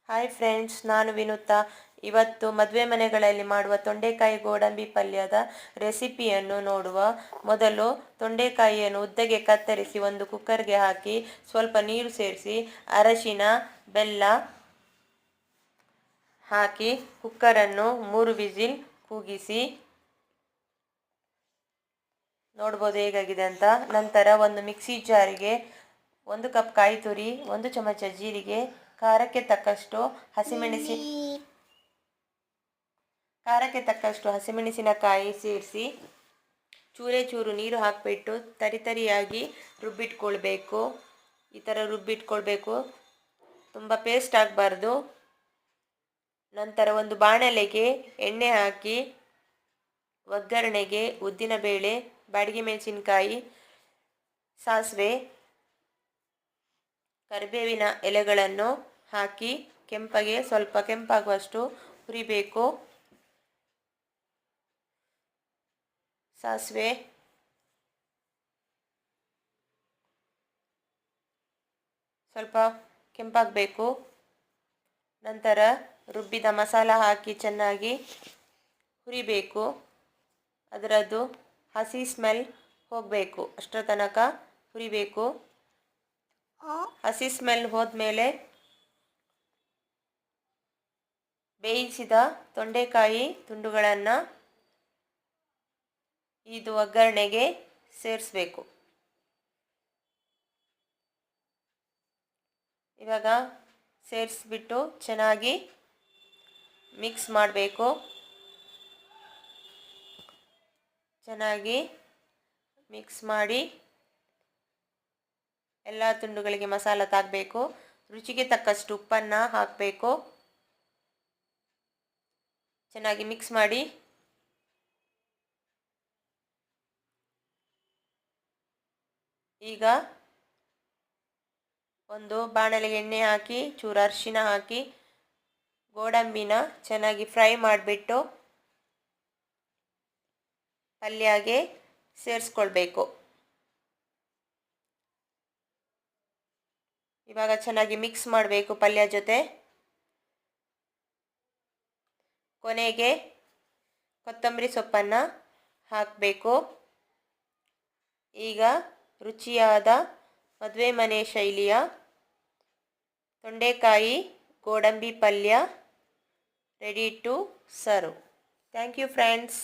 Hi friends, ನಾನು ವಿನುತಾ. ಇವತ್ತು ಮದುವೆ ಮನೆಗಳಲ್ಲಿ ಮಾಡುವ ತೊಂಡೆಕಾಯಿ ಗೋಡಂಬಿ ಪಲ್ಯದ ರೆಸಿಪಿಯನ್ನು ನೋಡುವ. ಮೊದಲು ತೊಂಡೆಕಾಯಿಯನ್ನು ಉದ್ದಗೆ ಕತ್ತರಿಸಿ ಒಂದು ಕುಕ್ಕರ್ಗೆ ಹಾಕಿ ಸ್ವಲ್ಪ ನೀರು ಸೇರಿಸಿ ಅರಶಿನ ಬೆಲ್ಲ ಹಾಕಿ ಕುಕ್ಕರನ್ನು 3 ವಿಸಿಲ್ ಕೂಗಿಸಿ. ನೋಡ್ಬೋದು ಹೇಗಾಗಿದೆ ಅಂತ. ನಂತರ ಒಂದು ಮಿಕ್ಸಿ ಜಾರಿಗೆ 1 ಕಪ್ ಕಾಯಿ ತುರಿ, 1 ಚಮಚ ಜೀರಿಗೆ, ಖಾರಕ್ಕೆ ತಕ್ಕಷ್ಟು ಹಸಿಮೆಣಸಿನಕಾಯಿ ಸೇರಿಸಿ ಚೂರು ನೀರು ಹಾಕಿಬಿಟ್ಟು ತರಿಯಾಗಿ ರುಬ್ಬಿಟ್ಕೊಳ್ಬೇಕು. ಈ ಥರ ರುಬ್ಬಿಟ್ಕೊಳ್ಬೇಕು, ತುಂಬ ಪೇಸ್ಟ್ ಆಗಬಾರ್ದು. ನಂತರ ಒಂದು ಬಾಣಲೆಗೆ ಎಣ್ಣೆ ಹಾಕಿ ಒಗ್ಗರಣೆಗೆ ಉದ್ದಿನಬೇಳೆ, ಬಾಡಿಗೆ ಮೆಣಸಿನಕಾಯಿ, ಸಾಸಿವೆ, ಕರಿಬೇವಿನ ಎಲೆಗಳನ್ನು ಹಾಕಿ ಸ್ವಲ್ಪ ಕೆಂಪಾಗುವಷ್ಟು ಹುರಿಬೇಕು. ಸಾಸಿವೆ ಸ್ವಲ್ಪ ಕೆಂಪಾಗಬೇಕು. ನಂತರ ರುಬ್ಬಿದ ಮಸಾಲ ಹಾಕಿ ಚೆನ್ನಾಗಿ ಹುರಿಬೇಕು. ಅದರದ್ದು ಹಸಿ ಸ್ಮೆಲ್ ಹೋಗಬೇಕು, ಅಷ್ಟರ ತನಕ ಹುರಿಬೇಕು. ಹಸಿ ಸ್ಮೆಲ್ ಹೋದ್ಮೇಲೆ ಬೇಯಿಸಿದ ತೊಂಡೆಕಾಯಿ ತುಂಡುಗಳನ್ನು ಇದು ಒಗ್ಗರಣೆಗೆ ಸೇರಿಸಬೇಕು. ಇವಾಗ ಸೇರಿಸ್ಬಿಟ್ಟು ಚೆನ್ನಾಗಿ ಮಿಕ್ಸ್ ಮಾಡಬೇಕು. ಚೆನ್ನಾಗಿ ಮಿಕ್ಸ್ ಮಾಡಿ ಎಲ್ಲ ತುಂಡುಗಳಿಗೆ ಮಸಾಲ ತಾಗಬೇಕು. ರುಚಿಗೆ ತಕ್ಕಷ್ಟು ಉಪ್ಪನ್ನು ಹಾಕಬೇಕು. ಚೆನ್ನಾಗಿ ಮಿಕ್ಸ್ ಮಾಡಿ ಈಗ ಒಂದು ಬಾಣಲೆಗೆ ಎಣ್ಣೆ ಹಾಕಿ ಚೂರು ಅರಿಶಿನ ಹಾಕಿ ಗೋಡಂಬಿನ ಚೆನ್ನಾಗಿ ಫ್ರೈ ಮಾಡಿಬಿಟ್ಟು ಪಲ್ಯಗೆ ಸೇರಿಸ್ಕೊಳ್ಬೇಕು. ಇವಾಗ ಚೆನ್ನಾಗಿ ಮಿಕ್ಸ್ ಮಾಡಬೇಕು ಪಲ್ಯ ಜೊತೆ. ಕೊನೆಗೆ ಕೊತ್ತಂಬರಿ ಸೊಪ್ಪನ್ನು ಹಾಕಬೇಕು. ಈಗ ರುಚಿಯಾದ ಮದುವೆ ಮನೆ ಶೈಲಿಯ ತೊಂಡೆಕಾಯಿ ಗೋಡಂಬಿ ಪಲ್ಯ ready to serve. Thank you friends.